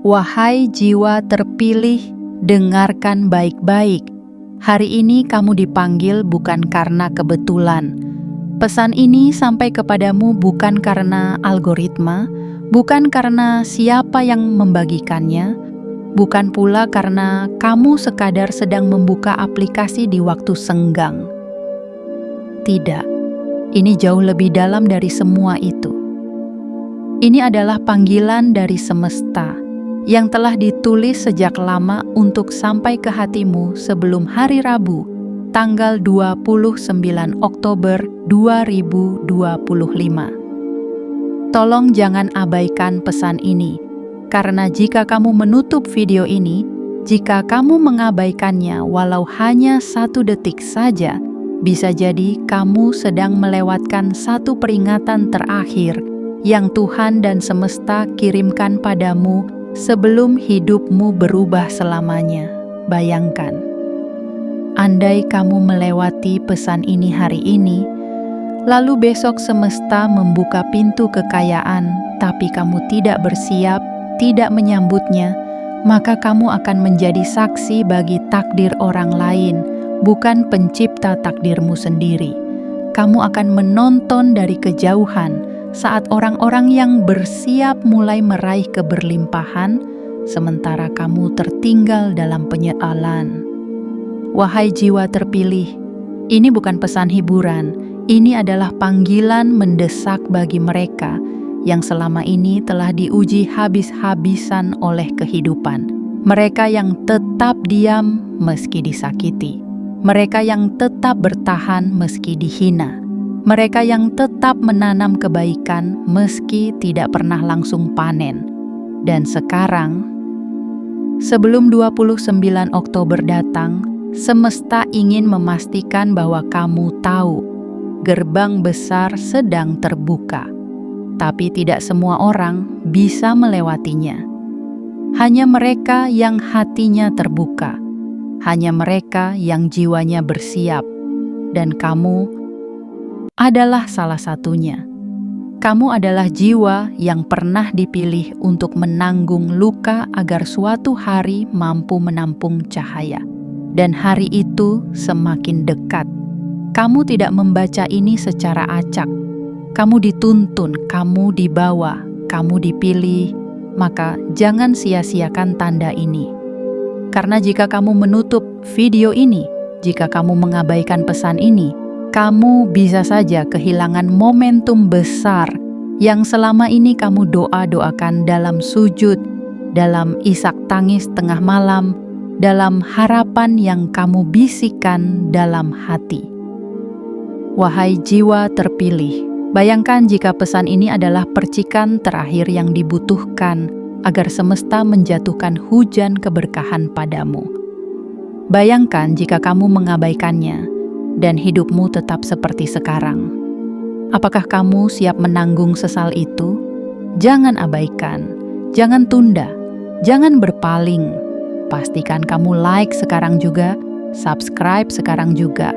Wahai jiwa terpilih, dengarkan baik-baik. Hari ini kamu dipanggil bukan karena kebetulan. Pesan ini sampai kepadamu bukan karena algoritma, bukan karena siapa yang membagikannya, bukan pula karena kamu sekadar sedang membuka aplikasi di waktu senggang. Tidak, ini jauh lebih dalam dari semua itu. Ini adalah panggilan dari semesta yang telah ditulis sejak lama untuk sampai ke hatimu sebelum hari Rabu, tanggal 29 Oktober 2025. Tolong jangan abaikan pesan ini, karena jika kamu menutup video ini, jika kamu mengabaikannya walau hanya 1 detik saja, bisa jadi kamu sedang melewatkan satu peringatan terakhir yang Tuhan dan semesta kirimkan padamu sebelum hidupmu berubah selamanya. Bayangkan, andai kamu melewati pesan ini hari ini, lalu besok semesta membuka pintu kekayaan, tapi kamu tidak bersiap, tidak menyambutnya, maka kamu akan menjadi saksi bagi takdir orang lain, bukan pencipta takdirmu sendiri. Kamu akan menonton dari kejauhan saat orang-orang yang bersiap mulai meraih keberlimpahan, sementara kamu tertinggal dalam penyesalan. Wahai jiwa terpilih, ini bukan pesan hiburan, ini adalah panggilan mendesak bagi mereka yang selama ini telah diuji habis-habisan oleh kehidupan. Mereka yang tetap diam meski disakiti. Mereka yang tetap bertahan meski dihina. Mereka yang tetap menanam kebaikan meski tidak pernah langsung panen. Dan sekarang, sebelum 29 Oktober datang, semesta ingin memastikan bahwa kamu tahu gerbang besar sedang terbuka. Tapi tidak semua orang bisa melewatinya. Hanya mereka yang hatinya terbuka. Hanya mereka yang jiwanya bersiap. Dan kamu adalah salah satunya. Kamu adalah jiwa yang pernah dipilih untuk menanggung luka agar suatu hari mampu menampung cahaya. Dan hari itu semakin dekat. Kamu tidak membaca ini secara acak. Kamu dituntun, kamu dibawa, kamu dipilih. Maka jangan sia-siakan tanda ini. Karena jika kamu menutup video ini, jika kamu mengabaikan pesan ini, kamu bisa saja kehilangan momentum besar yang selama ini kamu doa-doakan dalam sujud, dalam isak tangis tengah malam, dalam harapan yang kamu bisikan dalam hati. Wahai jiwa terpilih, bayangkan jika pesan ini adalah percikan terakhir yang dibutuhkan agar semesta menjatuhkan hujan keberkahan padamu. Bayangkan jika kamu mengabaikannya, dan hidupmu tetap seperti sekarang. Apakah kamu siap menanggung sesal itu? Jangan abaikan, jangan tunda, jangan berpaling. Pastikan kamu like sekarang juga, subscribe sekarang juga.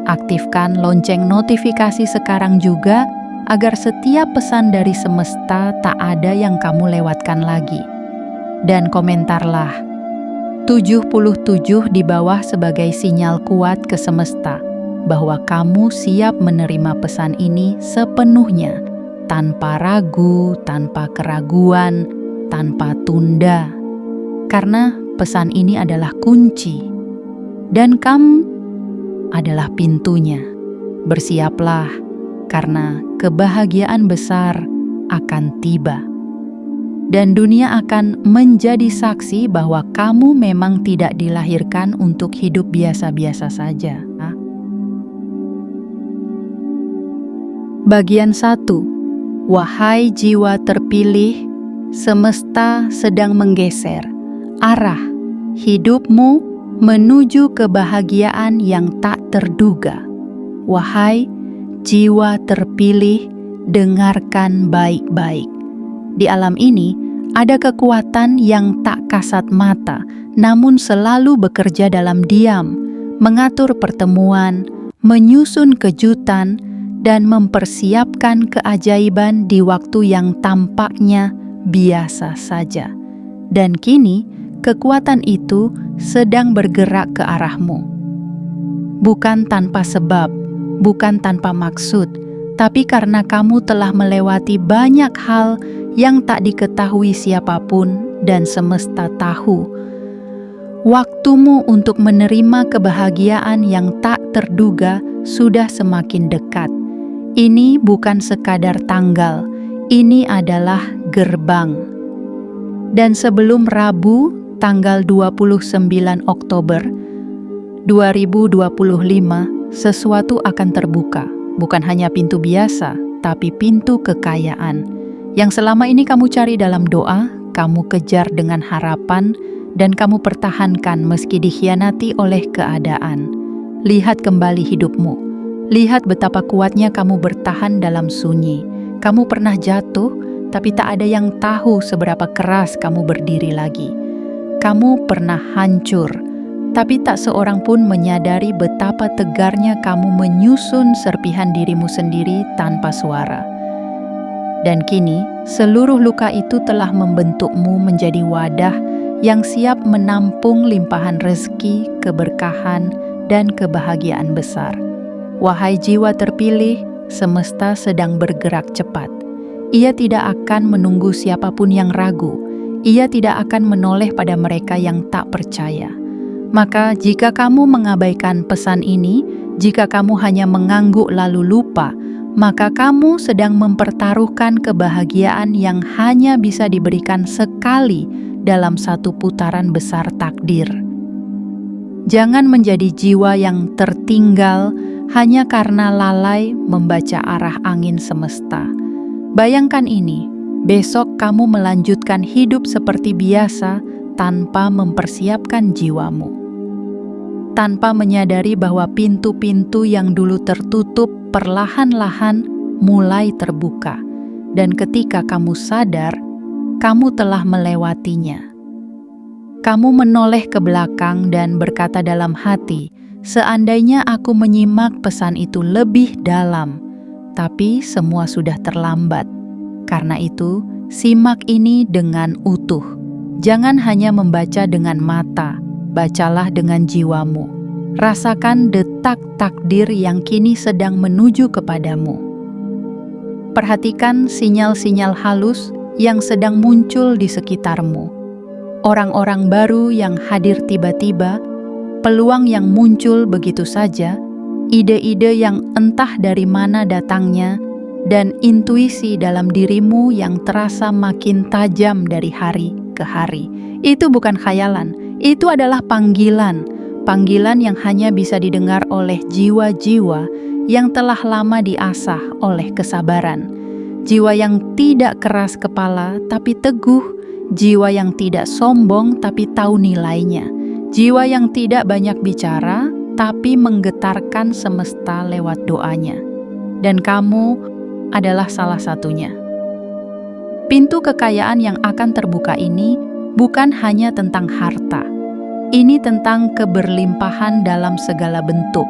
Aktifkan lonceng notifikasi sekarang juga, agar setiap pesan dari semesta tak ada yang kamu lewatkan lagi. Dan komentarlah 77 di bawah sebagai sinyal kuat ke semesta bahwa kamu siap menerima pesan ini sepenuhnya, tanpa ragu, tanpa keraguan, tanpa tunda. Karena pesan ini adalah kunci, dan kamu adalah pintunya. Bersiaplah, karena kebahagiaan besar akan tiba. Dan dunia akan menjadi saksi bahwa kamu memang tidak dilahirkan untuk hidup biasa-biasa saja. Bagian 1. Wahai jiwa terpilih, semesta sedang menggeser arah hidupmu menuju kebahagiaan yang tak terduga. Wahai jiwa terpilih, dengarkan baik-baik. Di alam ini ada kekuatan yang tak kasat mata, namun selalu bekerja dalam diam, mengatur pertemuan, menyusun kejutan, dan mempersiapkan keajaiban di waktu yang tampaknya biasa saja. Dan kini, kekuatan itu sedang bergerak ke arahmu. Bukan tanpa sebab, bukan tanpa maksud, tapi karena kamu telah melewati banyak hal yang tak diketahui siapapun dan semesta tahu. Waktumu untuk menerima kebahagiaan yang tak terduga sudah semakin dekat. Ini bukan sekadar tanggal, ini adalah gerbang. Dan sebelum Rabu, tanggal 29 Oktober 2025, sesuatu akan terbuka. Bukan hanya pintu biasa, tapi pintu kekayaan. Yang selama ini kamu cari dalam doa, kamu kejar dengan harapan, dan kamu pertahankan meski dikhianati oleh keadaan. Lihat kembali hidupmu. Lihat betapa kuatnya kamu bertahan dalam sunyi. Kamu pernah jatuh, tapi tak ada yang tahu seberapa keras kamu berdiri lagi. Kamu pernah hancur, tapi tak seorang pun menyadari betapa tegarnya kamu menyusun serpihan dirimu sendiri tanpa suara. Dan kini, seluruh luka itu telah membentukmu menjadi wadah yang siap menampung limpahan rezeki, keberkahan, dan kebahagiaan besar. Wahai jiwa terpilih, semesta sedang bergerak cepat. Ia tidak akan menunggu siapapun yang ragu. Ia tidak akan menoleh pada mereka yang tak percaya. Maka jika kamu mengabaikan pesan ini, jika kamu hanya mengangguk lalu lupa, maka kamu sedang mempertaruhkan kebahagiaan yang hanya bisa diberikan sekali dalam satu putaran besar takdir. Jangan menjadi jiwa yang tertinggal hanya karena lalai membaca arah angin semesta. Bayangkan ini, besok kamu melanjutkan hidup seperti biasa tanpa mempersiapkan jiwamu. Tanpa menyadari bahwa pintu-pintu yang dulu tertutup perlahan-lahan mulai terbuka. Dan ketika kamu sadar, kamu telah melewatinya. Kamu menoleh ke belakang dan berkata dalam hati, seandainya aku menyimak pesan itu lebih dalam, tapi semua sudah terlambat. Karena itu, simak ini dengan utuh. Jangan hanya membaca dengan mata, bacalah dengan jiwamu. Rasakan detak takdir yang kini sedang menuju kepadamu. Perhatikan sinyal-sinyal halus yang sedang muncul di sekitarmu. Orang-orang baru yang hadir tiba-tiba, peluang yang muncul begitu saja, ide-ide yang entah dari mana datangnya, dan intuisi dalam dirimu yang terasa makin tajam dari hari ke hari. Itu bukan khayalan, itu adalah panggilan. Panggilan yang hanya bisa didengar oleh jiwa-jiwa yang telah lama diasah oleh kesabaran. Jiwa yang tidak keras kepala tapi teguh, jiwa yang tidak sombong tapi tahu nilainya. Jiwa yang tidak banyak bicara tapi menggetarkan semesta lewat doanya. Dan kamu adalah salah satunya. Pintu kekayaan yang akan terbuka ini bukan hanya tentang harta. Ini tentang keberlimpahan dalam segala bentuk,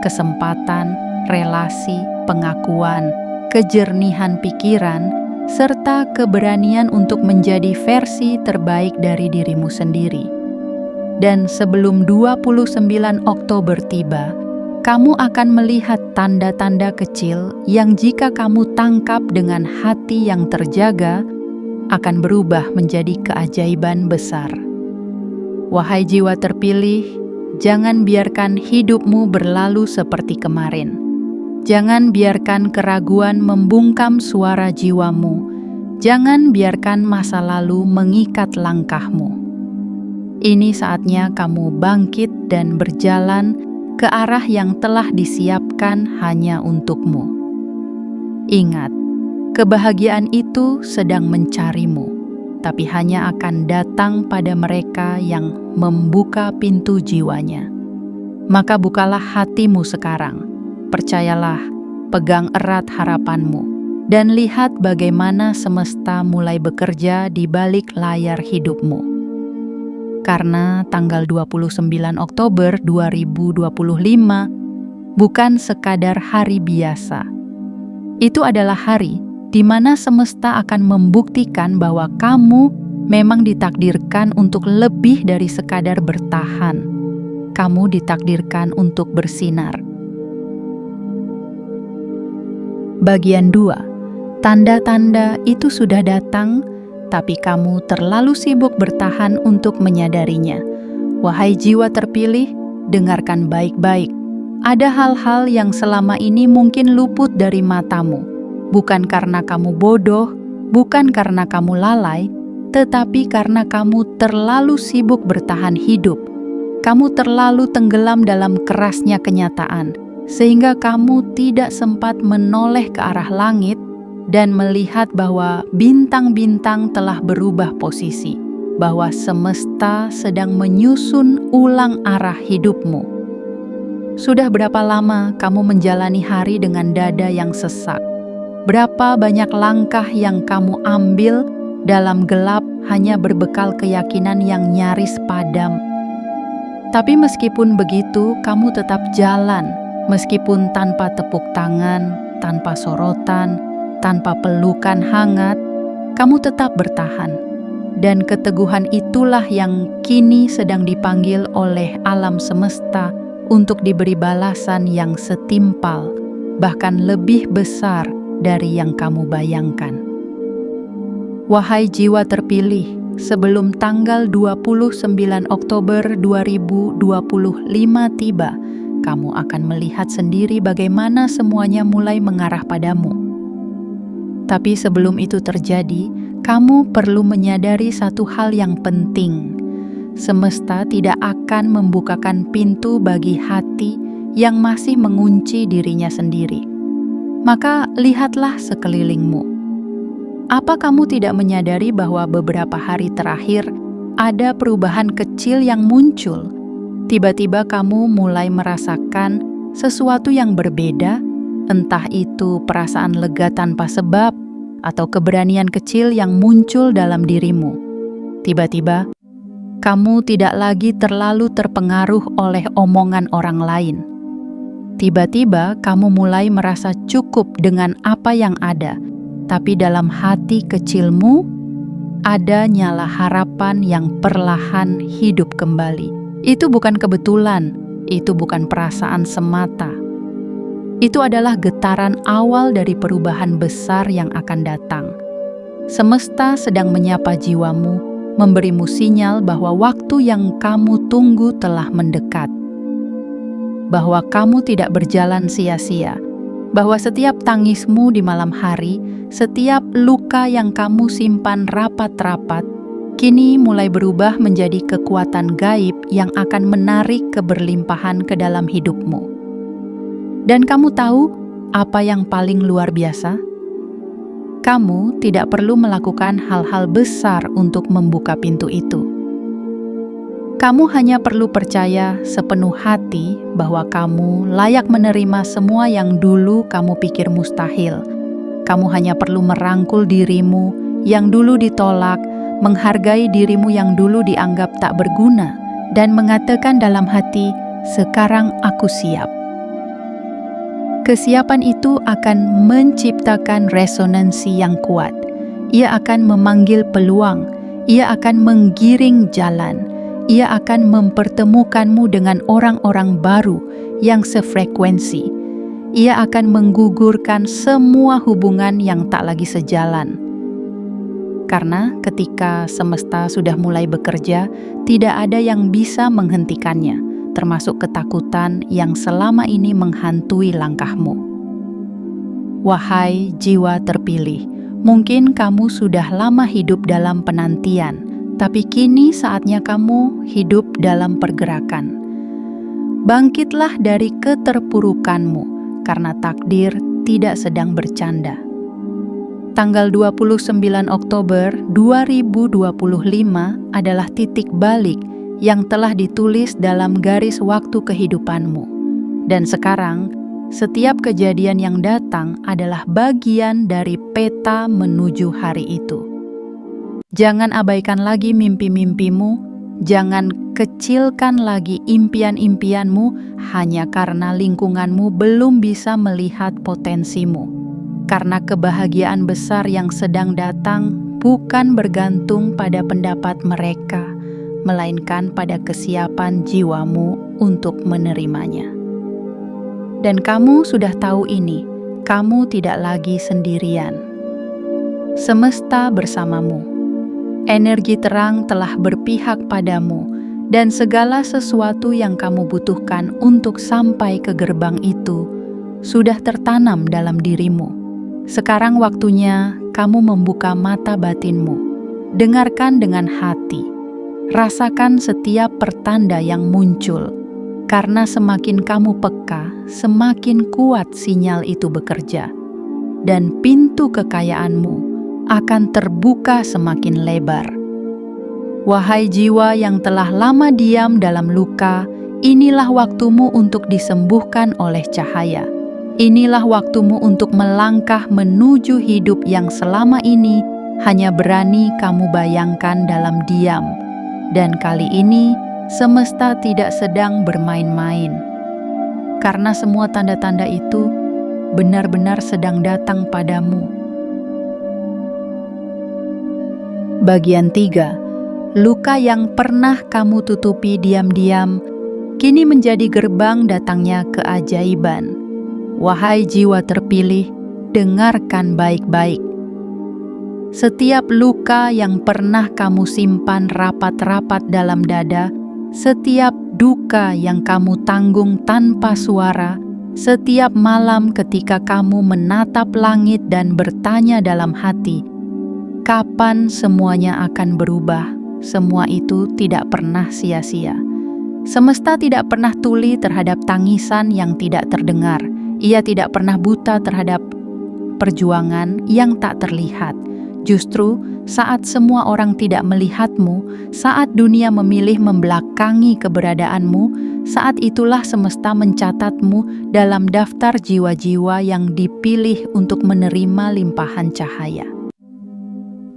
kesempatan, relasi, pengakuan, kejernihan pikiran, serta keberanian untuk menjadi versi terbaik dari dirimu sendiri. Dan sebelum 29 Oktober tiba, kamu akan melihat tanda-tanda kecil yang jika kamu tangkap dengan hati yang terjaga, akan berubah menjadi keajaiban besar. Wahai jiwa terpilih, jangan biarkan hidupmu berlalu seperti kemarin. Jangan biarkan keraguan membungkam suara jiwamu. Jangan biarkan masa lalu mengikat langkahmu. Ini saatnya kamu bangkit dan berjalan ke arah yang telah disiapkan hanya untukmu. Ingat, kebahagiaan itu sedang mencarimu, tapi hanya akan datang pada mereka yang membuka pintu jiwanya. Maka bukalah hatimu sekarang. Percayalah, pegang erat harapanmu, dan lihat bagaimana semesta mulai bekerja di balik layar hidupmu. Karena tanggal 29 Oktober 2025 bukan sekadar hari biasa. Itu adalah hari di mana semesta akan membuktikan bahwa kamu memang ditakdirkan untuk lebih dari sekadar bertahan. Kamu ditakdirkan untuk bersinar. Bagian 2. Tanda-tanda itu sudah datang, tapi kamu terlalu sibuk bertahan untuk menyadarinya. Wahai jiwa terpilih, dengarkan baik-baik. Ada hal-hal yang selama ini mungkin luput dari matamu. Bukan karena kamu bodoh, bukan karena kamu lalai, tetapi karena kamu terlalu sibuk bertahan hidup. Kamu terlalu tenggelam dalam kerasnya kenyataan, sehingga kamu tidak sempat menoleh ke arah langit dan melihat bahwa bintang-bintang telah berubah posisi, bahwa semesta sedang menyusun ulang arah hidupmu. Sudah berapa lama kamu menjalani hari dengan dada yang sesak? Berapa banyak langkah yang kamu ambil dalam gelap hanya berbekal keyakinan yang nyaris padam? Tapi meskipun begitu, kamu tetap jalan, meskipun tanpa tepuk tangan, tanpa sorotan, tanpa pelukan hangat, kamu tetap bertahan. Dan keteguhan itulah yang kini sedang dipanggil oleh alam semesta untuk diberi balasan yang setimpal, bahkan lebih besar dari yang kamu bayangkan. Wahai jiwa terpilih, sebelum tanggal 29 Oktober 2025 tiba, kamu akan melihat sendiri bagaimana semuanya mulai mengarah padamu. Tapi sebelum itu terjadi, kamu perlu menyadari satu hal yang penting. Semesta tidak akan membukakan pintu bagi hati yang masih mengunci dirinya sendiri. Maka lihatlah sekelilingmu. Apa kamu tidak menyadari bahwa beberapa hari terakhir ada perubahan kecil yang muncul? Tiba-tiba kamu mulai merasakan sesuatu yang berbeda, entah itu perasaan lega tanpa sebab atau keberanian kecil yang muncul dalam dirimu. Tiba-tiba, kamu tidak lagi terlalu terpengaruh oleh omongan orang lain. Tiba-tiba, kamu mulai merasa cukup dengan apa yang ada, tapi dalam hati kecilmu ada nyala harapan yang perlahan hidup kembali. Itu bukan kebetulan, itu bukan perasaan semata. Itu adalah getaran awal dari perubahan besar yang akan datang. Semesta sedang menyapa jiwamu, memberimu sinyal bahwa waktu yang kamu tunggu telah mendekat. Bahwa kamu tidak berjalan sia-sia. Bahwa setiap tangismu di malam hari, setiap luka yang kamu simpan rapat-rapat, kini mulai berubah menjadi kekuatan gaib yang akan menarik keberlimpahan ke dalam hidupmu. Dan kamu tahu apa yang paling luar biasa? Kamu tidak perlu melakukan hal-hal besar untuk membuka pintu itu. Kamu hanya perlu percaya sepenuh hati bahwa kamu layak menerima semua yang dulu kamu pikir mustahil. Kamu hanya perlu merangkul dirimu yang dulu ditolak, menghargai dirimu yang dulu dianggap tak berguna, dan mengatakan dalam hati, "Sekarang aku siap." Kesiapan itu akan menciptakan resonansi yang kuat. Ia akan memanggil peluang, ia akan menggiring jalan, ia akan mempertemukanmu dengan orang-orang baru yang sefrekuensi. Ia akan menggugurkan semua hubungan yang tak lagi sejalan. Karena ketika semesta sudah mulai bekerja, tidak ada yang bisa menghentikannya, termasuk ketakutan yang selama ini menghantui langkahmu. Wahai jiwa terpilih, mungkin kamu sudah lama hidup dalam penantian, tapi kini saatnya kamu hidup dalam pergerakan. Bangkitlah dari keterpurukanmu, karena takdir tidak sedang bercanda. Tanggal 29 Oktober 2025 adalah titik balik yang telah ditulis dalam garis waktu kehidupanmu. Dan sekarang, setiap kejadian yang datang adalah bagian dari peta menuju hari itu. Jangan abaikan lagi mimpi-mimpimu, jangan kecilkan lagi impian-impianmu hanya karena lingkunganmu belum bisa melihat potensimu. Karena kebahagiaan besar yang sedang datang bukan bergantung pada pendapat mereka, melainkan pada kesiapan jiwamu untuk menerimanya. Dan kamu sudah tahu ini, kamu tidak lagi sendirian. Semesta bersamamu. Energi terang telah berpihak padamu, dan segala sesuatu yang kamu butuhkan untuk sampai ke gerbang itu sudah tertanam dalam dirimu. Sekarang waktunya kamu membuka mata batinmu. Dengarkan dengan hati. Rasakan setiap pertanda yang muncul. Karena semakin kamu peka, semakin kuat sinyal itu bekerja. Dan pintu kekayaanmu akan terbuka semakin lebar. Wahai jiwa yang telah lama diam dalam luka, inilah waktumu untuk disembuhkan oleh cahaya. Inilah waktumu untuk melangkah menuju hidup yang selama ini hanya berani kamu bayangkan dalam diam. Dan kali ini, semesta tidak sedang bermain-main. Karena semua tanda-tanda itu benar-benar sedang datang padamu. Bagian 3. Luka yang pernah kamu tutupi diam-diam, kini menjadi gerbang datangnya keajaiban. Wahai jiwa terpilih, dengarkan baik-baik. Setiap luka yang pernah kamu simpan rapat-rapat dalam dada, setiap duka yang kamu tanggung tanpa suara, setiap malam ketika kamu menatap langit dan bertanya dalam hati, kapan semuanya akan berubah? Semua itu tidak pernah sia-sia. Semesta tidak pernah tuli terhadap tangisan yang tidak terdengar. Ia tidak pernah buta terhadap perjuangan yang tak terlihat. Justru saat semua orang tidak melihatmu, saat dunia memilih membelakangi keberadaanmu, saat itulah semesta mencatatmu dalam daftar jiwa-jiwa yang dipilih untuk menerima limpahan cahaya.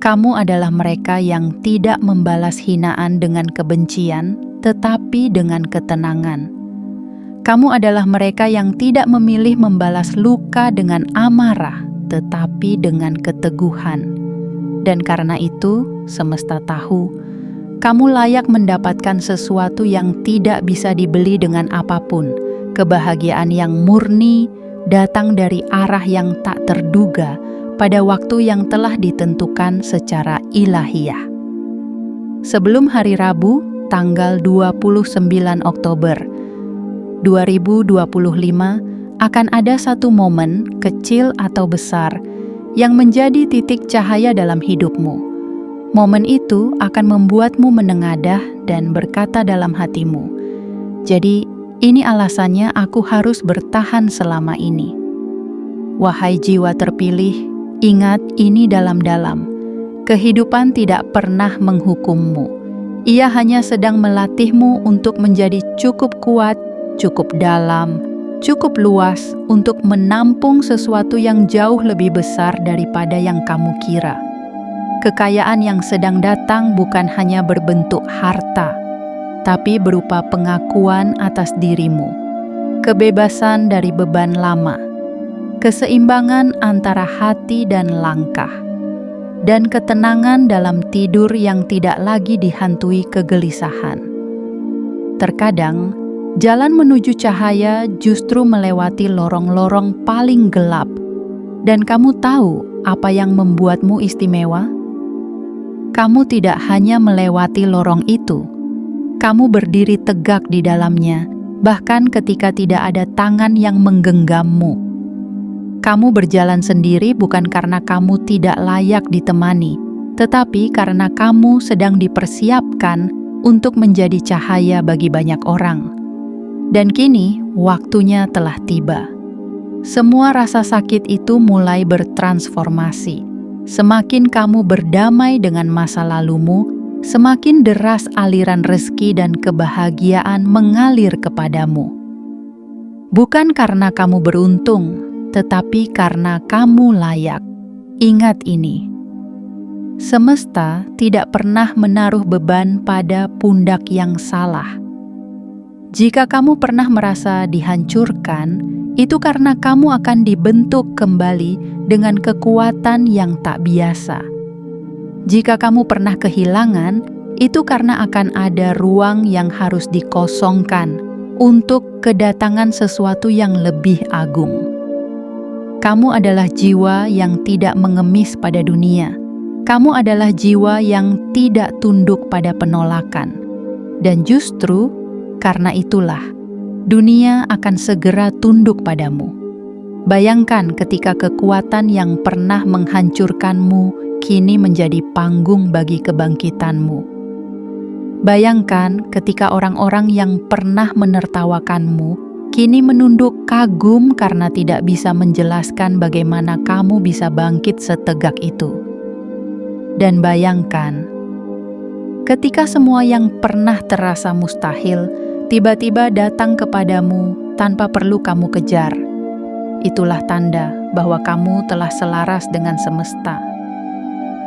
Kamu adalah mereka yang tidak membalas hinaan dengan kebencian, tetapi dengan ketenangan. Kamu adalah mereka yang tidak memilih membalas luka dengan amarah, tetapi dengan keteguhan. Dan karena itu, semesta tahu, kamu layak mendapatkan sesuatu yang tidak bisa dibeli dengan apapun. Kebahagiaan yang murni datang dari arah yang tak terduga pada waktu yang telah ditentukan secara ilahiyah. Sebelum hari Rabu, tanggal 29 Oktober 2025, akan ada satu momen, kecil atau besar, yang menjadi titik cahaya dalam hidupmu. Momen itu akan membuatmu menengadah dan berkata dalam hatimu, "Jadi, ini alasannya aku harus bertahan selama ini." Wahai jiwa terpilih, ingat ini dalam-dalam. Kehidupan tidak pernah menghukummu. Ia hanya sedang melatihmu untuk menjadi cukup kuat, cukup dalam, cukup luas untuk menampung sesuatu yang jauh lebih besar daripada yang kamu kira. Kekayaan yang sedang datang bukan hanya berbentuk harta, tapi berupa pengakuan atas dirimu, kebebasan dari beban lama, keseimbangan antara hati dan langkah, dan ketenangan dalam tidur yang tidak lagi dihantui kegelisahan. Terkadang, jalan menuju cahaya justru melewati lorong-lorong paling gelap. Dan kamu tahu apa yang membuatmu istimewa? Kamu tidak hanya melewati lorong itu. Kamu berdiri tegak di dalamnya, bahkan ketika tidak ada tangan yang menggenggammu. Kamu berjalan sendiri bukan karena kamu tidak layak ditemani, tetapi karena kamu sedang dipersiapkan untuk menjadi cahaya bagi banyak orang. Dan kini, waktunya telah tiba. Semua rasa sakit itu mulai bertransformasi. Semakin kamu berdamai dengan masa lalumu, semakin deras aliran rezeki dan kebahagiaan mengalir kepadamu. Bukan karena kamu beruntung, tetapi karena kamu layak. Ingat ini. Semesta tidak pernah menaruh beban pada pundak yang salah. Jika kamu pernah merasa dihancurkan, itu karena kamu akan dibentuk kembali dengan kekuatan yang tak biasa. Jika kamu pernah kehilangan, itu karena akan ada ruang yang harus dikosongkan untuk kedatangan sesuatu yang lebih agung. Kamu adalah jiwa yang tidak mengemis pada dunia. Kamu adalah jiwa yang tidak tunduk pada penolakan. Dan justru karena itulah, dunia akan segera tunduk padamu. Bayangkan ketika kekuatan yang pernah menghancurkanmu kini menjadi panggung bagi kebangkitanmu. Bayangkan ketika orang-orang yang pernah menertawakanmu kini menunduk kagum karena tidak bisa menjelaskan bagaimana kamu bisa bangkit setegak itu. Dan bayangkan ketika semua yang pernah terasa mustahil tiba-tiba datang kepadamu tanpa perlu kamu kejar. Itulah tanda bahwa kamu telah selaras dengan semesta.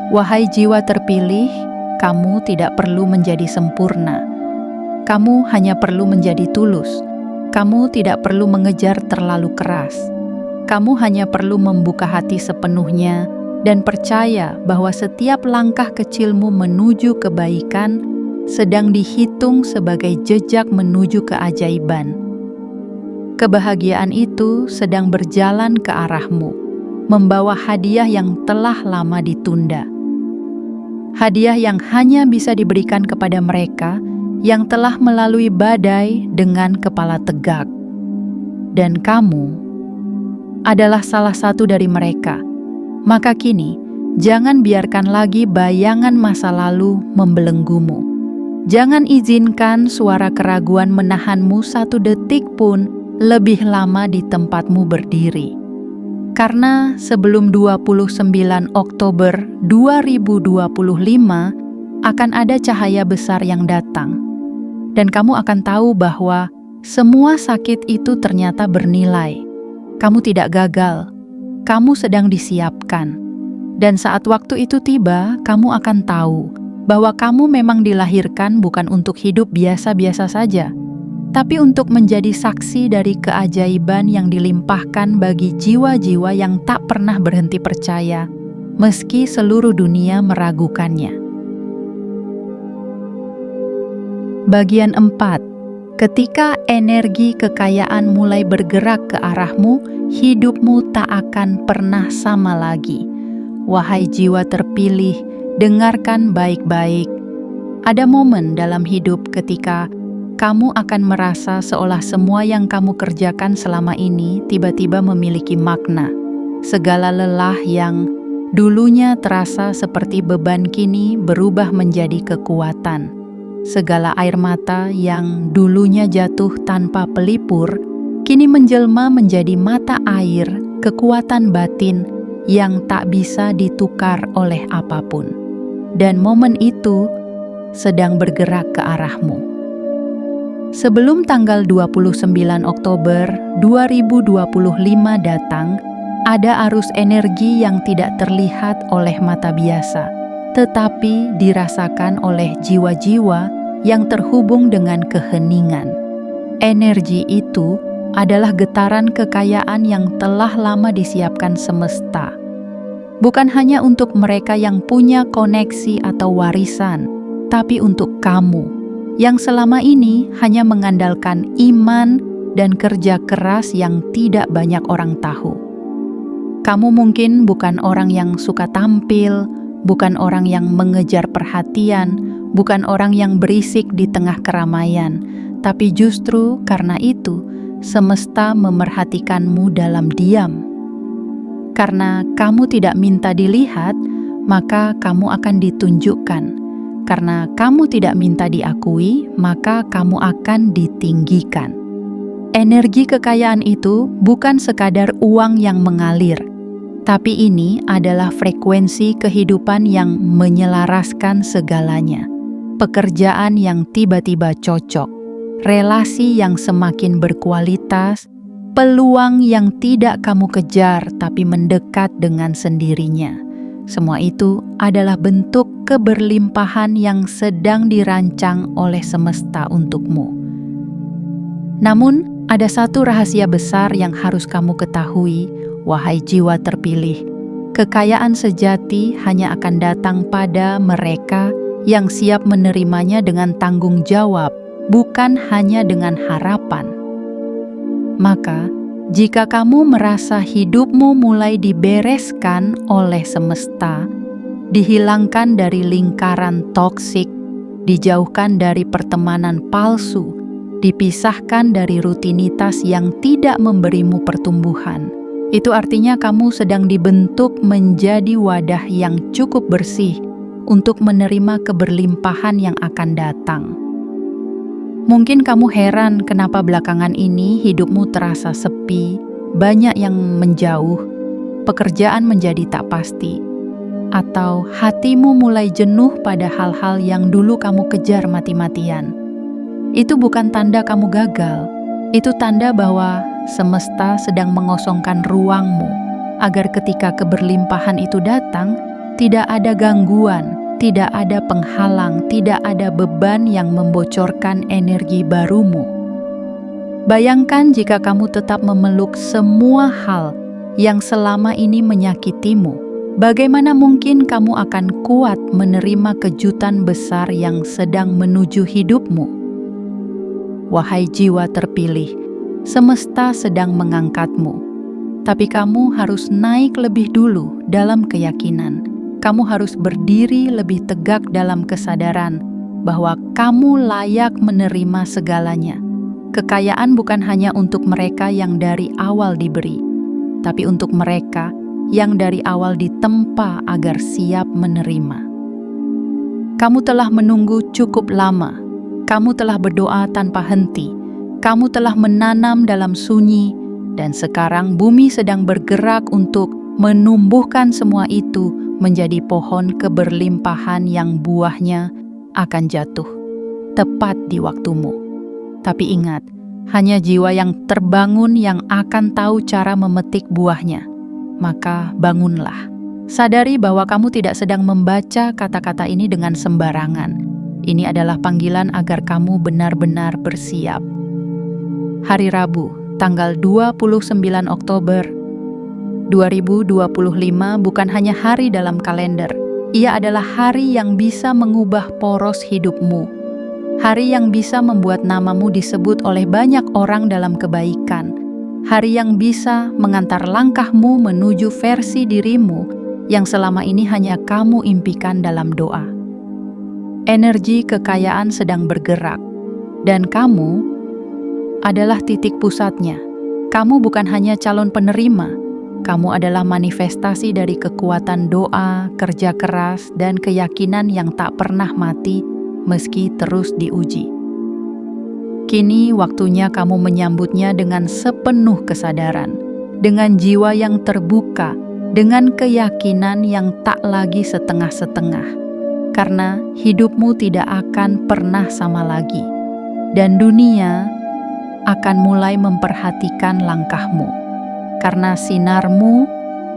Wahai jiwa terpilih, kamu tidak perlu menjadi sempurna. Kamu hanya perlu menjadi tulus. Kamu tidak perlu mengejar terlalu keras. Kamu hanya perlu membuka hati sepenuhnya dan percaya bahwa setiap langkah kecilmu menuju kebaikan sedang dihitung sebagai jejak menuju keajaiban. Kebahagiaan itu sedang berjalan ke arahmu, membawa hadiah yang telah lama ditunda. Hadiah yang hanya bisa diberikan kepada mereka yang telah melalui badai dengan kepala tegak. Dan kamu adalah salah satu dari mereka. Maka kini, jangan biarkan lagi bayangan masa lalu membelenggumu. Jangan izinkan suara keraguan menahanmu satu detik pun lebih lama di tempatmu berdiri. Karena sebelum 29 Oktober 2025 akan ada cahaya besar yang datang. Dan kamu akan tahu bahwa semua sakit itu ternyata bernilai. Kamu tidak gagal. Kamu sedang disiapkan. Dan saat waktu itu tiba, kamu akan tahu bahwa kamu memang dilahirkan bukan untuk hidup biasa-biasa saja, tapi untuk menjadi saksi dari keajaiban yang dilimpahkan bagi jiwa-jiwa yang tak pernah berhenti percaya, meski seluruh dunia meragukannya. Bagian 4. Ketika energi kekayaan mulai bergerak ke arahmu, hidupmu tak akan pernah sama lagi. Wahai jiwa terpilih, dengarkan baik-baik. Ada momen dalam hidup ketika kamu akan merasa seolah semua yang kamu kerjakan selama ini tiba-tiba memiliki makna. Segala lelah yang dulunya terasa seperti beban kini berubah menjadi kekuatan. Segala air mata yang dulunya jatuh tanpa pelipur, kini menjelma menjadi mata air, kekuatan batin yang tak bisa ditukar oleh apapun. Dan momen itu sedang bergerak ke arahmu. Sebelum tanggal 29 Oktober 2025 datang, ada arus energi yang tidak terlihat oleh mata biasa, tetapi dirasakan oleh jiwa-jiwa yang terhubung dengan keheningan. Energi itu adalah getaran kekayaan yang telah lama disiapkan semesta. Bukan hanya untuk mereka yang punya koneksi atau warisan, tapi untuk kamu yang selama ini hanya mengandalkan iman dan kerja keras yang tidak banyak orang tahu. Kamu mungkin bukan orang yang suka tampil, bukan orang yang mengejar perhatian, bukan orang yang berisik di tengah keramaian, tapi justru karena itu, semesta memerhatikanmu dalam diam. Karena kamu tidak minta dilihat, maka kamu akan ditunjukkan. Karena kamu tidak minta diakui, maka kamu akan ditinggikan. Energi kekayaan itu bukan sekadar uang yang mengalir, tapi ini adalah frekuensi kehidupan yang menyelaraskan segalanya. Pekerjaan yang tiba-tiba cocok, relasi yang semakin berkualitas, peluang yang tidak kamu kejar tapi mendekat dengan sendirinya. Semua itu adalah bentuk keberlimpahan yang sedang dirancang oleh semesta untukmu. Namun, ada satu rahasia besar yang harus kamu ketahui, wahai jiwa terpilih. Kekayaan sejati hanya akan datang pada mereka yang siap menerimanya dengan tanggung jawab, bukan hanya dengan harapan. Maka, jika kamu merasa hidupmu mulai dibereskan oleh semesta, dihilangkan dari lingkaran toksik, dijauhkan dari pertemanan palsu, dipisahkan dari rutinitas yang tidak memberimu pertumbuhan, itu artinya kamu sedang dibentuk menjadi wadah yang cukup bersih untuk menerima keberlimpahan yang akan datang. Mungkin kamu heran kenapa belakangan ini hidupmu terasa sepi, banyak yang menjauh, pekerjaan menjadi tak pasti, atau hatimu mulai jenuh pada hal-hal yang dulu kamu kejar mati-matian. Itu bukan tanda kamu gagal, itu tanda bahwa semesta sedang mengosongkan ruangmu, agar ketika keberlimpahan itu datang, tidak ada gangguan, tidak ada penghalang, tidak ada beban yang membocorkan energi barumu. Bayangkan jika kamu tetap memeluk semua hal yang selama ini menyakitimu, bagaimana mungkin kamu akan kuat menerima kejutan besar yang sedang menuju hidupmu? Wahai jiwa terpilih, semesta sedang mengangkatmu, tapi kamu harus naik lebih dulu dalam keyakinan. Kamu harus berdiri lebih tegak dalam kesadaran bahwa kamu layak menerima segalanya. Kekayaan bukan hanya untuk mereka yang dari awal diberi, tapi untuk mereka yang dari awal ditempa agar siap menerima. Kamu telah menunggu cukup lama. Kamu telah berdoa tanpa henti. Kamu telah menanam dalam sunyi, dan sekarang bumi sedang bergerak untuk menumbuhkan semua itu menjadi pohon keberlimpahan yang buahnya akan jatuh tepat di waktumu. Tapi ingat, hanya jiwa yang terbangun yang akan tahu cara memetik buahnya. Maka bangunlah. Sadari bahwa kamu tidak sedang membaca kata-kata ini dengan sembarangan. Ini adalah panggilan agar kamu benar-benar bersiap. Hari Rabu, tanggal 29 Oktober 2025 bukan hanya hari dalam kalender. Ia adalah hari yang bisa mengubah poros hidupmu. Hari yang bisa membuat namamu disebut oleh banyak orang dalam kebaikan. Hari yang bisa mengantar langkahmu menuju versi dirimu yang selama ini hanya kamu impikan dalam doa. Energi kekayaan sedang bergerak, dan kamu adalah titik pusatnya. Kamu bukan hanya calon penerima, kamu adalah manifestasi dari kekuatan doa, kerja keras, dan keyakinan yang tak pernah mati meski terus diuji. Kini waktunya kamu menyambutnya dengan sepenuh kesadaran, dengan jiwa yang terbuka, dengan keyakinan yang tak lagi setengah-setengah. Karena hidupmu tidak akan pernah sama lagi, dan dunia akan mulai memperhatikan langkahmu. Karena sinarmu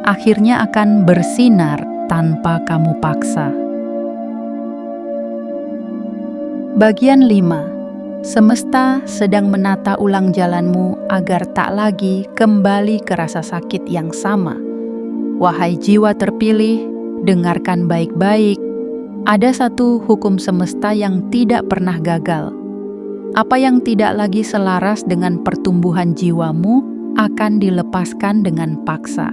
akhirnya akan bersinar tanpa kamu paksa. Bagian 5. Semesta sedang menata ulang jalanmu agar tak lagi kembali ke rasa sakit yang sama. Wahai jiwa terpilih, dengarkan baik-baik. Ada satu hukum semesta yang tidak pernah gagal. Apa yang tidak lagi selaras dengan pertumbuhan jiwamu akan dilepaskan dengan paksa.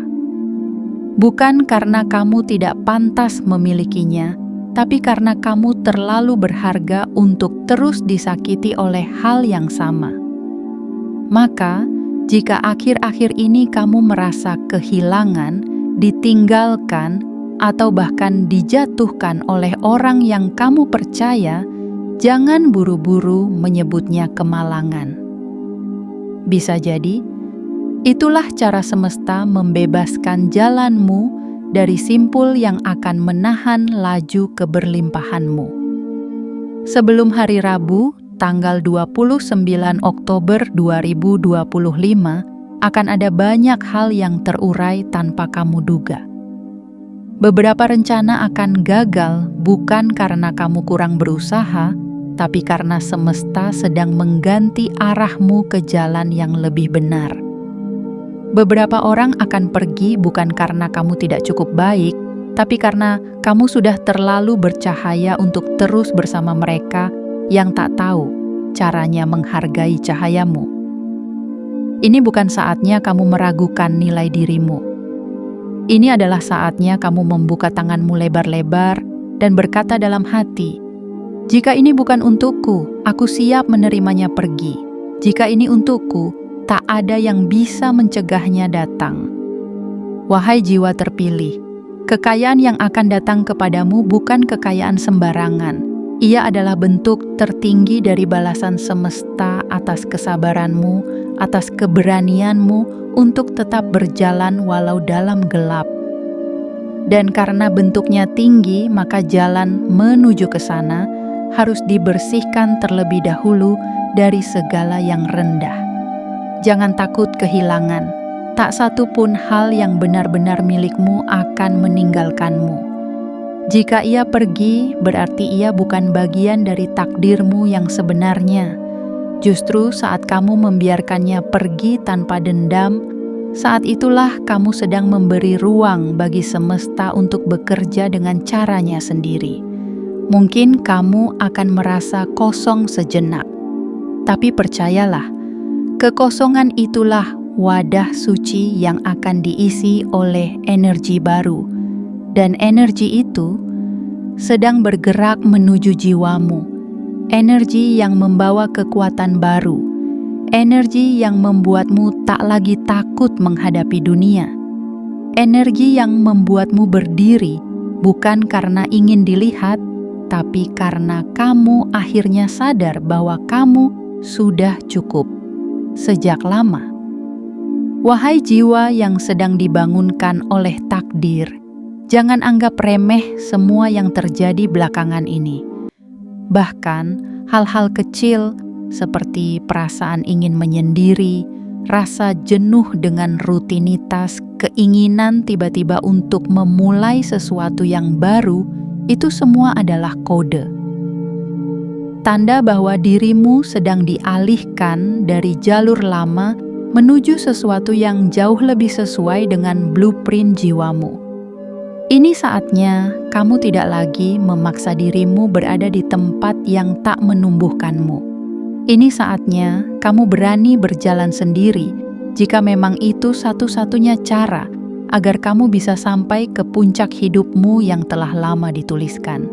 Bukan karena kamu tidak pantas memilikinya, tapi karena kamu terlalu berharga untuk terus disakiti oleh hal yang sama. Maka, jika akhir-akhir ini kamu merasa kehilangan, ditinggalkan, atau bahkan dijatuhkan oleh orang yang kamu percaya, jangan buru-buru menyebutnya kemalangan. Bisa jadi, itulah cara semesta membebaskan jalanmu dari simpul yang akan menahan laju keberlimpahanmu. Sebelum hari Rabu, tanggal 29 Oktober 2025, akan ada banyak hal yang terurai tanpa kamu duga. Beberapa rencana akan gagal bukan karena kamu kurang berusaha, tapi karena semesta sedang mengganti arahmu ke jalan yang lebih benar. Beberapa orang akan pergi bukan karena kamu tidak cukup baik, tapi karena kamu sudah terlalu bercahaya untuk terus bersama mereka yang tak tahu caranya menghargai cahayamu. Ini bukan saatnya kamu meragukan nilai dirimu. Ini adalah saatnya kamu membuka tanganmu lebar-lebar dan berkata dalam hati, "Jika ini bukan untukku, aku siap menerimanya pergi. Jika ini untukku, tak ada yang bisa mencegahnya datang." Wahai jiwa terpilih, kekayaan yang akan datang kepadamu bukan kekayaan sembarangan. Ia adalah bentuk tertinggi dari balasan semesta atas kesabaranmu, atas keberanianmu untuk tetap berjalan walau dalam gelap. Dan karena bentuknya tinggi, maka jalan menuju ke sana harus dibersihkan terlebih dahulu dari segala yang rendah. Jangan takut kehilangan. Tak satu pun hal yang benar-benar milikmu akan meninggalkanmu. Jika ia pergi, berarti ia bukan bagian dari takdirmu yang sebenarnya. Justru saat kamu membiarkannya pergi tanpa dendam, saat itulah kamu sedang memberi ruang bagi semesta untuk bekerja dengan caranya sendiri. Mungkin kamu akan merasa kosong sejenak, tapi percayalah, kekosongan itulah wadah suci yang akan diisi oleh energi baru. Dan energi itu sedang bergerak menuju jiwamu. Energi yang membawa kekuatan baru. Energi yang membuatmu tak lagi takut menghadapi dunia. Energi yang membuatmu berdiri bukan karena ingin dilihat, tapi karena kamu akhirnya sadar bahwa kamu sudah cukup sejak lama. Wahai jiwa yang sedang dibangunkan oleh takdir, jangan anggap remeh semua yang terjadi belakangan ini. Bahkan hal-hal kecil seperti perasaan ingin menyendiri, rasa jenuh dengan rutinitas, keinginan tiba-tiba untuk memulai sesuatu yang baru, itu semua adalah kode. Tanda bahwa dirimu sedang dialihkan dari jalur lama menuju sesuatu yang jauh lebih sesuai dengan blueprint jiwamu. Ini saatnya kamu tidak lagi memaksa dirimu berada di tempat yang tak menumbuhkanmu. Ini saatnya kamu berani berjalan sendiri jika memang itu satu-satunya cara agar kamu bisa sampai ke puncak hidupmu yang telah lama dituliskan.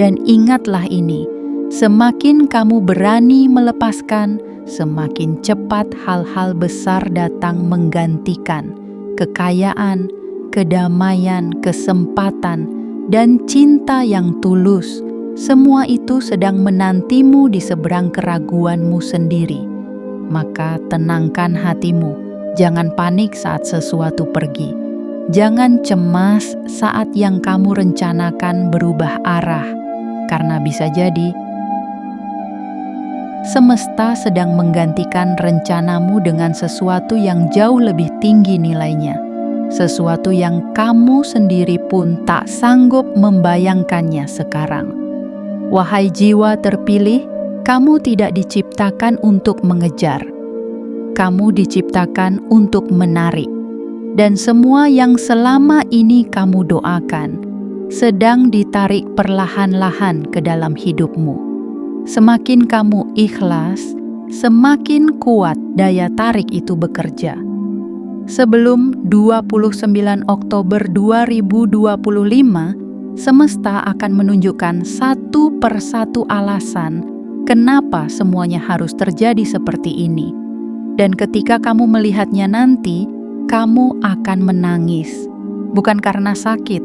Dan ingatlah ini, semakin kamu berani melepaskan, semakin cepat hal-hal besar datang menggantikan kekayaan, kedamaian, kesempatan, dan cinta yang tulus. Semua itu sedang menantimu di seberang keraguanmu sendiri. Maka tenangkan hatimu, jangan panik saat sesuatu pergi. Jangan cemas saat yang kamu rencanakan berubah arah, karena bisa jadi semesta sedang menggantikan rencanamu dengan sesuatu yang jauh lebih tinggi nilainya. Sesuatu yang kamu sendiri pun tak sanggup membayangkannya sekarang. Wahai jiwa terpilih, kamu tidak diciptakan untuk mengejar. Kamu diciptakan untuk menarik. Dan semua yang selama ini kamu doakan sedang ditarik perlahan-lahan ke dalam hidupmu. Semakin kamu ikhlas, semakin kuat daya tarik itu bekerja. Sebelum 29 Oktober 2025, semesta akan menunjukkan satu persatu alasan kenapa semuanya harus terjadi seperti ini. Dan ketika kamu melihatnya nanti, kamu akan menangis. Bukan karena sakit,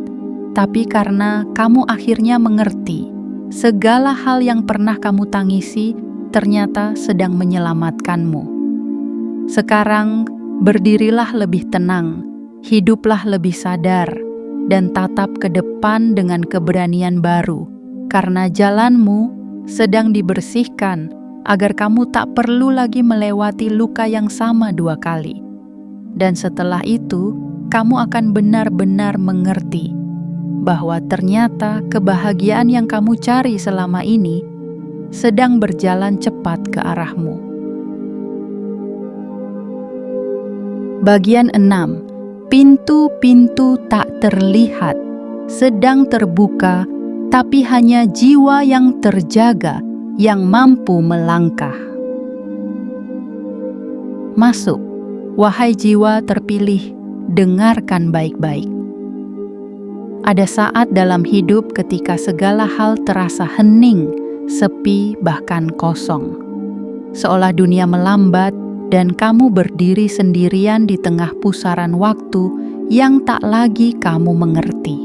tapi karena kamu akhirnya mengerti. Segala hal yang pernah kamu tangisi ternyata sedang menyelamatkanmu. Sekarang berdirilah lebih tenang, hiduplah lebih sadar, dan tatap ke depan dengan keberanian baru, karena jalanmu sedang dibersihkan agar kamu tak perlu lagi melewati luka yang sama 2 kali. Dan setelah itu, kamu akan benar-benar mengerti bahwa ternyata kebahagiaan yang kamu cari selama ini sedang berjalan cepat ke arahmu. Bagian 6. Pintu-pintu tak terlihat sedang terbuka, tapi hanya jiwa yang terjaga yang mampu melangkah. Masuk, wahai jiwa terpilih, dengarkan baik-baik. Ada saat dalam hidup ketika segala hal terasa hening, sepi, bahkan kosong. Seolah dunia melambat dan kamu berdiri sendirian di tengah pusaran waktu yang tak lagi kamu mengerti.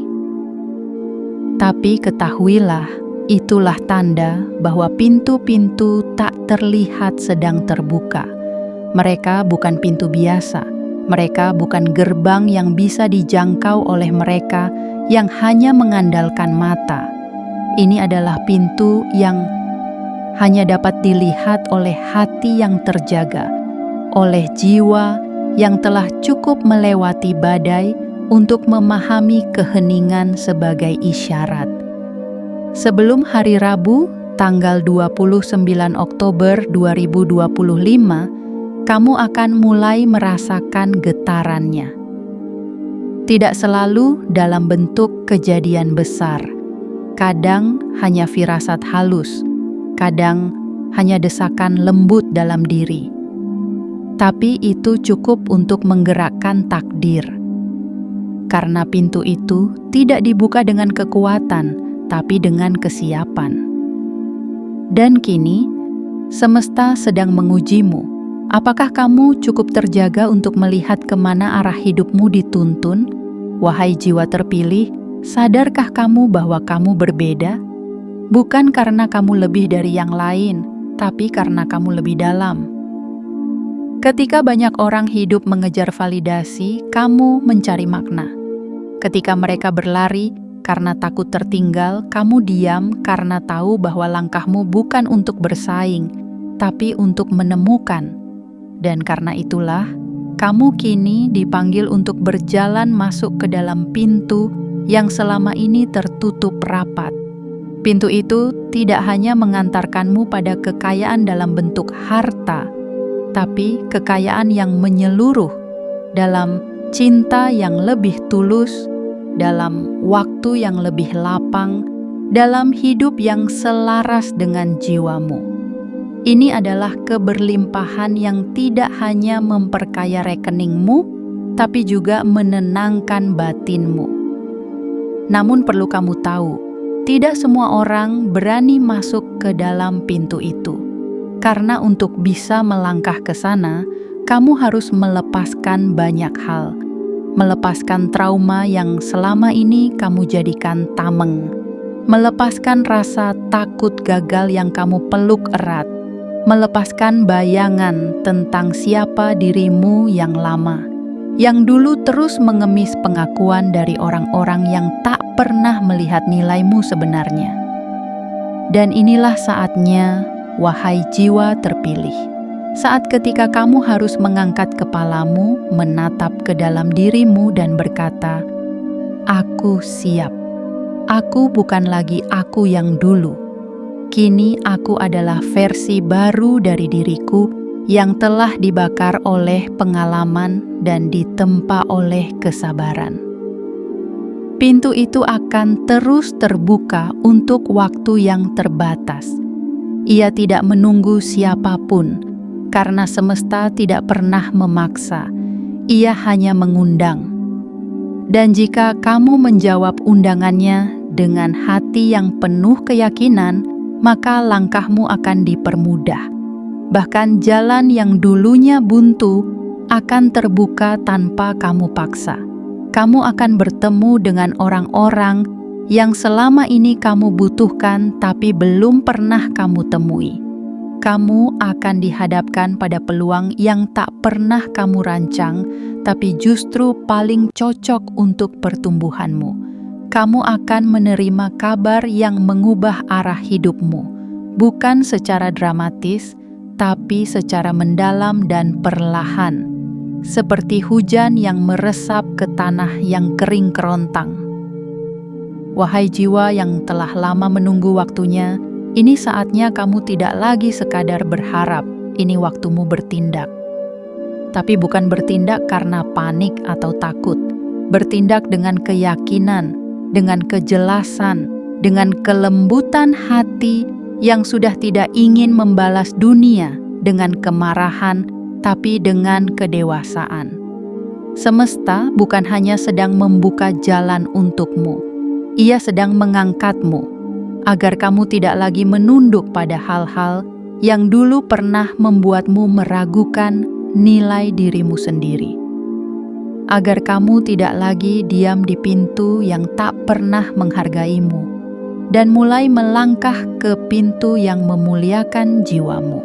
Tapi ketahuilah, itulah tanda bahwa pintu-pintu tak terlihat sedang terbuka. Mereka bukan pintu biasa. Mereka bukan gerbang yang bisa dijangkau oleh mereka yang hanya mengandalkan mata. Ini adalah pintu yang hanya dapat dilihat oleh hati yang terjaga, oleh jiwa yang telah cukup melewati badai untuk memahami keheningan sebagai isyarat. Sebelum hari Rabu, tanggal 29 Oktober 2025, kamu akan mulai merasakan getarannya. Tidak selalu dalam bentuk kejadian besar. Kadang hanya firasat halus, kadang hanya desakan lembut dalam diri. Tapi itu cukup untuk menggerakkan takdir. Karena pintu itu tidak dibuka dengan kekuatan, tapi dengan kesiapan. Dan kini, semesta sedang mengujimu. Apakah kamu cukup terjaga untuk melihat kemana arah hidupmu dituntun? Wahai jiwa terpilih, sadarkah kamu bahwa kamu berbeda? Bukan karena kamu lebih dari yang lain, tapi karena kamu lebih dalam. Ketika banyak orang hidup mengejar validasi, kamu mencari makna. Ketika mereka berlari karena takut tertinggal, kamu diam karena tahu bahwa langkahmu bukan untuk bersaing, tapi untuk menemukan. Dan karena itulah, kamu kini dipanggil untuk berjalan masuk ke dalam pintu yang selama ini tertutup rapat. Pintu itu tidak hanya mengantarkanmu pada kekayaan dalam bentuk harta, tapi kekayaan yang menyeluruh dalam cinta yang lebih tulus, dalam waktu yang lebih lapang, dalam hidup yang selaras dengan jiwamu. Ini adalah keberlimpahan yang tidak hanya memperkaya rekeningmu, tapi juga menenangkan batinmu. Namun perlu kamu tahu, tidak semua orang berani masuk ke dalam pintu itu. Karena untuk bisa melangkah ke sana, kamu harus melepaskan banyak hal. Melepaskan trauma yang selama ini kamu jadikan tameng. Melepaskan rasa takut gagal yang kamu peluk erat. Melepaskan bayangan tentang siapa dirimu yang lama, yang dulu terus mengemis pengakuan dari orang-orang yang tak pernah melihat nilaimu sebenarnya. Dan inilah saatnya, wahai jiwa terpilih, saat ketika kamu harus mengangkat kepalamu, menatap ke dalam dirimu dan berkata, "Aku siap. Aku bukan lagi aku yang dulu. Kini aku adalah versi baru dari diriku yang telah dibakar oleh pengalaman dan ditempa oleh kesabaran." Pintu itu akan terus terbuka untuk waktu yang terbatas. Ia tidak menunggu siapapun, karena semesta tidak pernah memaksa. Ia hanya mengundang. Dan jika kamu menjawab undangannya dengan hati yang penuh keyakinan, maka langkahmu akan dipermudah. Bahkan jalan yang dulunya buntu akan terbuka tanpa kamu paksa. Kamu akan bertemu dengan orang-orang yang selama ini kamu butuhkan tapi belum pernah kamu temui. Kamu akan dihadapkan pada peluang yang tak pernah kamu rancang, tapi justru paling cocok untuk pertumbuhanmu. Kamu akan menerima kabar yang mengubah arah hidupmu, bukan secara dramatis, tapi secara mendalam dan perlahan, seperti hujan yang meresap ke tanah yang kering kerontang. Wahai jiwa yang telah lama menunggu waktunya, ini saatnya kamu tidak lagi sekadar berharap, ini waktumu bertindak. tapi bukan bertindak karena panik atau takut. Bertindak dengan keyakinan, dengan kejelasan, dengan kelembutan hati yang sudah tidak ingin membalas dunia dengan kemarahan, tapi dengan kedewasaan. Semesta bukan hanya sedang membuka jalan untukmu, ia sedang mengangkatmu, agar kamu tidak lagi menunduk pada hal-hal yang dulu pernah membuatmu meragukan nilai dirimu sendiri. Agar kamu tidak lagi diam di pintu yang tak pernah menghargaimu, dan mulai melangkah ke pintu yang memuliakan jiwamu.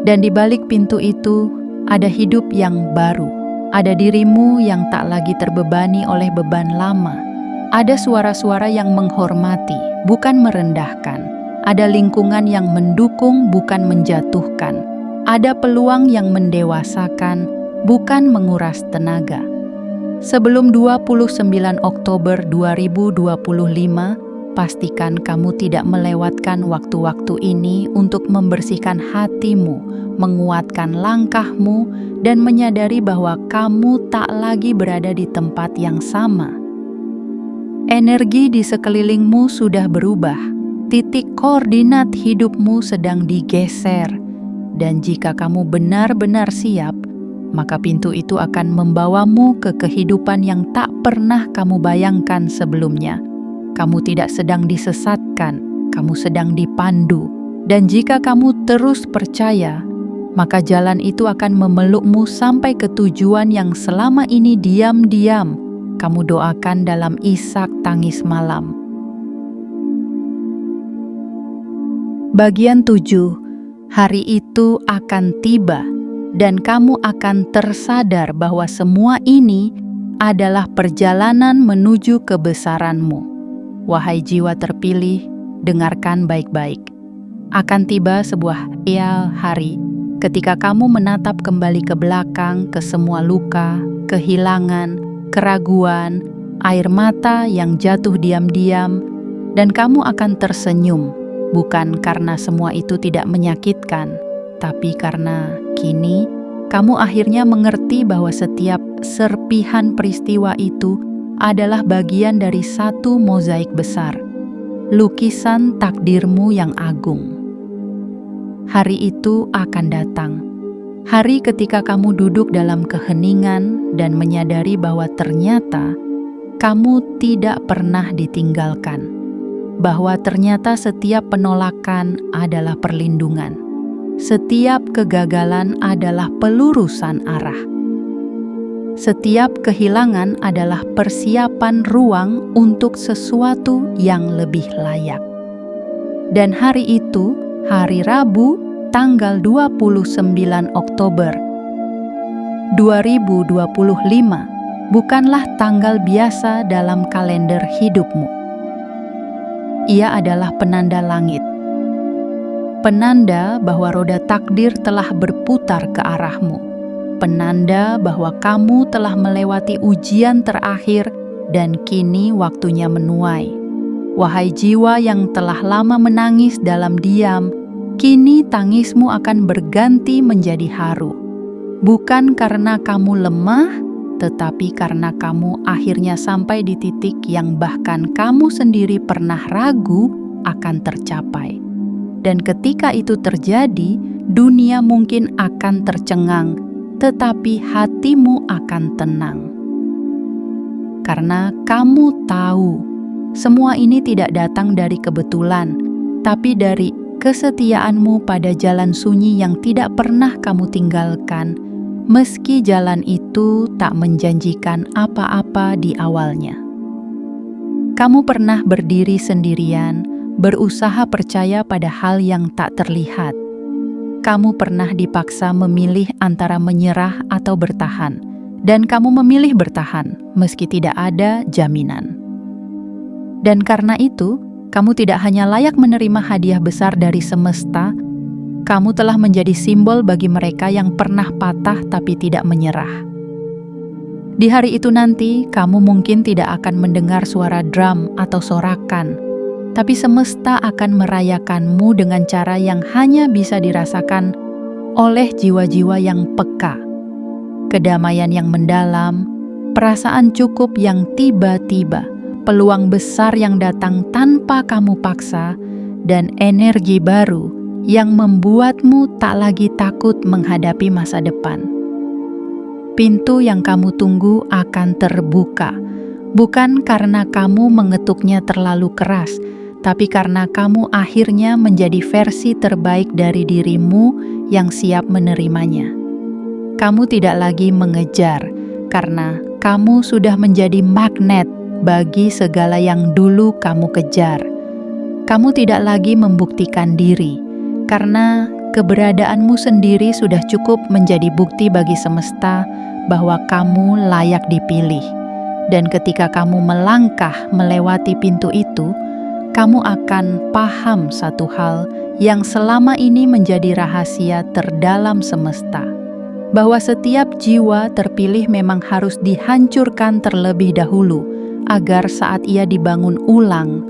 Dan di balik pintu itu, ada hidup yang baru. Ada dirimu yang tak lagi terbebani oleh beban lama. Ada suara-suara yang menghormati, bukan merendahkan. Ada lingkungan yang mendukung, bukan menjatuhkan. Ada peluang yang mendewasakan, bukan menguras tenaga. Sebelum 29 Oktober 2025, pastikan kamu tidak melewatkan waktu-waktu ini untuk membersihkan hatimu, menguatkan langkahmu, dan menyadari bahwa kamu tak lagi berada di tempat yang sama. Energi di sekelilingmu sudah berubah, titik koordinat hidupmu sedang digeser, dan jika kamu benar-benar siap, maka pintu itu akan membawamu ke kehidupan yang tak pernah kamu bayangkan sebelumnya. Kamu tidak sedang disesatkan, kamu sedang dipandu. Dan jika kamu terus percaya, maka jalan itu akan memelukmu sampai ke tujuan yang selama ini diam-diam kamu doakan dalam isak tangis malam. Bagian 7. Hari itu akan tiba, dan kamu akan tersadar bahwa semua ini adalah perjalanan menuju kebesaranmu. Wahai jiwa terpilih, dengarkan baik-baik. Akan tiba sebuah hari ketika kamu menatap kembali ke belakang ke semua luka, kehilangan, keraguan, air mata yang jatuh diam-diam, dan kamu akan tersenyum, bukan karena semua itu tidak menyakitkan, tapi karena kini kamu akhirnya mengerti bahwa setiap serpihan peristiwa itu adalah bagian dari satu mozaik besar, lukisan takdirmu yang agung. Hari itu akan datang, hari ketika kamu duduk dalam keheningan dan menyadari bahwa ternyata kamu tidak pernah ditinggalkan, bahwa ternyata setiap penolakan adalah perlindungan, setiap kegagalan adalah pelurusan arah. Setiap kehilangan adalah persiapan ruang untuk sesuatu yang lebih layak. Dan hari itu, hari Rabu, tanggal 29 Oktober 2025, bukanlah tanggal biasa dalam kalender hidupmu. Ia adalah penanda langit. Penanda bahwa roda takdir telah berputar ke arahmu. Penanda bahwa kamu telah melewati ujian terakhir dan kini waktunya menuai. Wahai jiwa yang telah lama menangis dalam diam, kini tangismu akan berganti menjadi haru. Bukan karena kamu lemah, tetapi karena kamu akhirnya sampai di titik yang bahkan kamu sendiri pernah ragu akan tercapai. Dan ketika itu terjadi, dunia mungkin akan tercengang, tetapi hatimu akan tenang. Karena kamu tahu, semua ini tidak datang dari kebetulan, tapi dari kesetiaanmu pada jalan sunyi yang tidak pernah kamu tinggalkan, meski jalan itu tak menjanjikan apa-apa di awalnya. Kamu pernah berdiri sendirian, berusaha percaya pada hal yang tak terlihat. Kamu pernah dipaksa memilih antara menyerah atau bertahan, dan kamu memilih bertahan meski tidak ada jaminan. Dan karena itu, kamu tidak hanya layak menerima hadiah besar dari semesta, kamu telah menjadi simbol bagi mereka yang pernah patah tapi tidak menyerah. Di hari itu nanti, kamu mungkin tidak akan mendengar suara drum atau sorakan, tapi semesta akan merayakanmu dengan cara yang hanya bisa dirasakan oleh jiwa-jiwa yang peka, kedamaian yang mendalam, perasaan cukup yang tiba-tiba, peluang besar yang datang tanpa kamu paksa, dan energi baru yang membuatmu tak lagi takut menghadapi masa depan. Pintu yang kamu tunggu akan terbuka, bukan karena kamu mengetuknya terlalu keras, tapi karena kamu akhirnya menjadi versi terbaik dari dirimu yang siap menerimanya. Kamu tidak lagi mengejar, karena kamu sudah menjadi magnet bagi segala yang dulu kamu kejar. Kamu tidak lagi membuktikan diri, karena keberadaanmu sendiri sudah cukup menjadi bukti bagi semesta bahwa kamu layak dipilih. Dan ketika kamu melangkah melewati pintu itu, kamu akan paham satu hal yang selama ini menjadi rahasia terdalam semesta, bahwa setiap jiwa terpilih memang harus dihancurkan terlebih dahulu, agar saat ia dibangun ulang,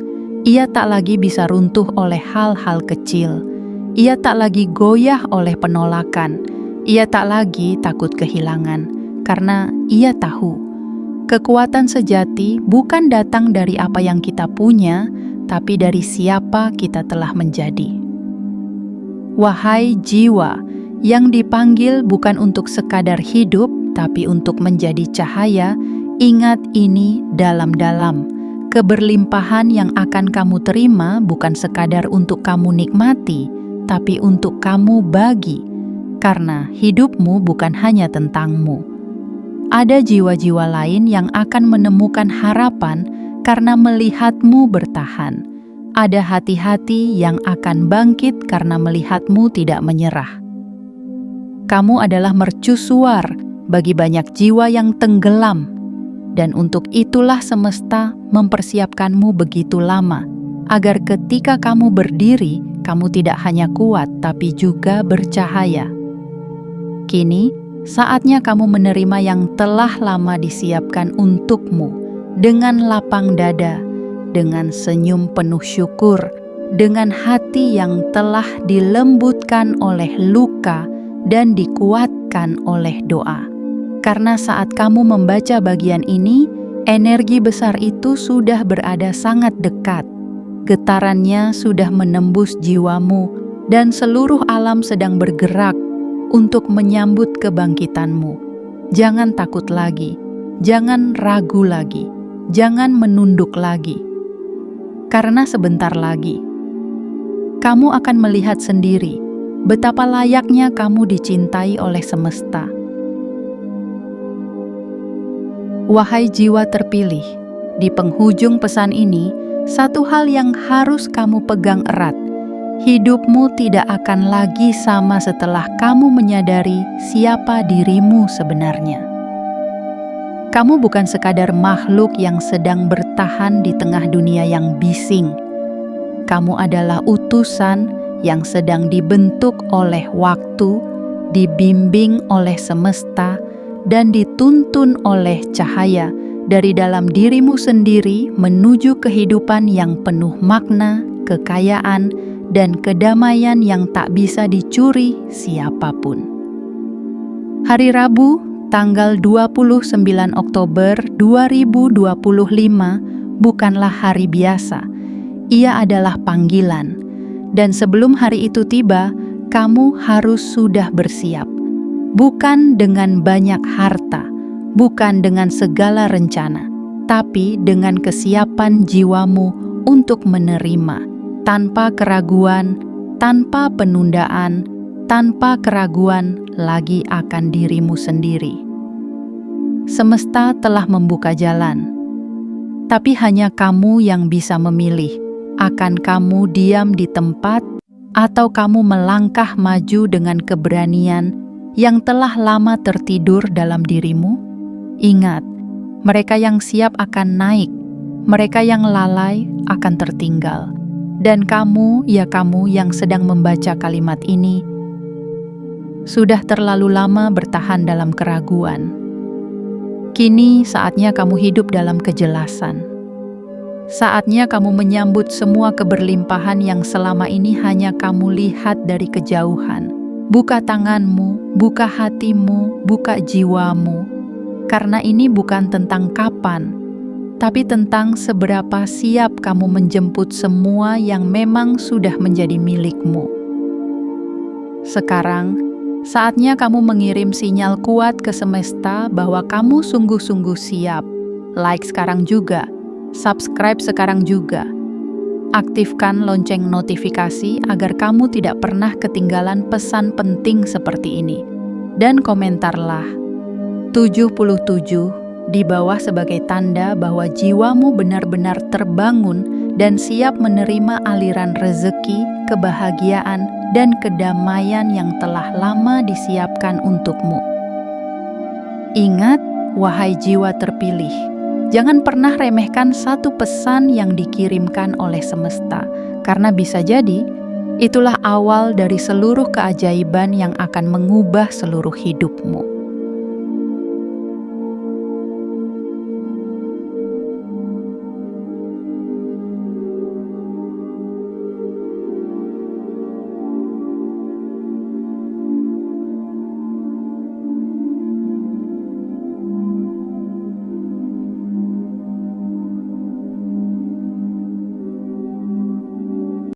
ia tak lagi bisa runtuh oleh hal-hal kecil. Ia tak lagi goyah oleh penolakan. Ia tak lagi takut kehilangan, karena ia tahu kekuatan sejati bukan datang dari apa yang kita punya, tapi dari siapa kita telah menjadi. Wahai jiwa yang dipanggil bukan untuk sekadar hidup, tapi untuk menjadi cahaya, ingat ini dalam-dalam. Keberlimpahan yang akan kamu terima bukan sekadar untuk kamu nikmati, tapi untuk kamu bagi, karena hidupmu bukan hanya tentangmu. Ada jiwa-jiwa lain yang akan menemukan harapan karena melihatmu bertahan. Ada hati-hati yang akan bangkit karena melihatmu tidak menyerah. Kamu adalah mercusuar bagi banyak jiwa yang tenggelam, dan untuk itulah semesta mempersiapkanmu begitu lama, agar ketika kamu berdiri, kamu tidak hanya kuat tapi juga bercahaya. Kini, saatnya kamu menerima yang telah lama disiapkan untukmu, dengan lapang dada, dengan senyum penuh syukur, dengan hati yang telah dilembutkan oleh luka dan dikuatkan oleh doa. Karena saat kamu membaca bagian ini, energi besar itu sudah berada sangat dekat. Getarannya sudah menembus jiwamu, dan seluruh alam sedang bergerak untuk menyambut kebangkitanmu. Jangan takut lagi, jangan ragu lagi. Jangan menunduk lagi, karena sebentar lagi kamu akan melihat sendiri betapa layaknya kamu dicintai oleh semesta. Wahai jiwa terpilih, di penghujung pesan ini, satu hal yang harus kamu pegang erat: hidupmu tidak akan lagi sama setelah kamu menyadari siapa dirimu sebenarnya. Kamu bukan sekadar makhluk yang sedang bertahan di tengah dunia yang bising. Kamu adalah utusan yang sedang dibentuk oleh waktu, dibimbing oleh semesta, dan dituntun oleh cahaya dari dalam dirimu sendiri menuju kehidupan yang penuh makna, kekayaan, dan kedamaian yang tak bisa dicuri siapapun. Hari Rabu, tanggal 29 Oktober 2025 bukanlah hari biasa. Ia adalah panggilan. Dan sebelum hari itu tiba, kamu harus sudah bersiap. Bukan dengan banyak harta, bukan dengan segala rencana, tapi dengan kesiapan jiwamu untuk menerima, tanpa keraguan, tanpa penundaan, tanpa keraguan lagi akan dirimu sendiri. Semesta telah membuka jalan, tapi hanya kamu yang bisa memilih. Akan kamu diam di tempat, atau kamu melangkah maju dengan keberanian yang telah lama tertidur dalam dirimu? Ingat, mereka yang siap akan naik, mereka yang lalai akan tertinggal. Dan kamu, ya kamu yang sedang membaca kalimat ini, sudah terlalu lama bertahan dalam keraguan. Kini saatnya kamu hidup dalam kejelasan. Saatnya kamu menyambut semua keberlimpahan yang selama ini hanya kamu lihat dari kejauhan. Buka tanganmu, buka hatimu, buka jiwamu. Karena ini bukan tentang kapan, tapi tentang seberapa siap kamu menjemput semua yang memang sudah menjadi milikmu. Sekarang, saatnya kamu mengirim sinyal kuat ke semesta bahwa kamu sungguh-sungguh siap. Like sekarang juga, subscribe sekarang juga. Aktifkan lonceng notifikasi agar kamu tidak pernah ketinggalan pesan penting seperti ini. Dan komentarlah 77 di bawah sebagai tanda bahwa jiwamu benar-benar terbangun dan siap menerima aliran rezeki, kebahagiaan, dan kedamaian yang telah lama disiapkan untukmu. Ingat, wahai jiwa terpilih, jangan pernah remehkan satu pesan yang dikirimkan oleh semesta, karena bisa jadi itulah awal dari seluruh keajaiban yang akan mengubah seluruh hidupmu.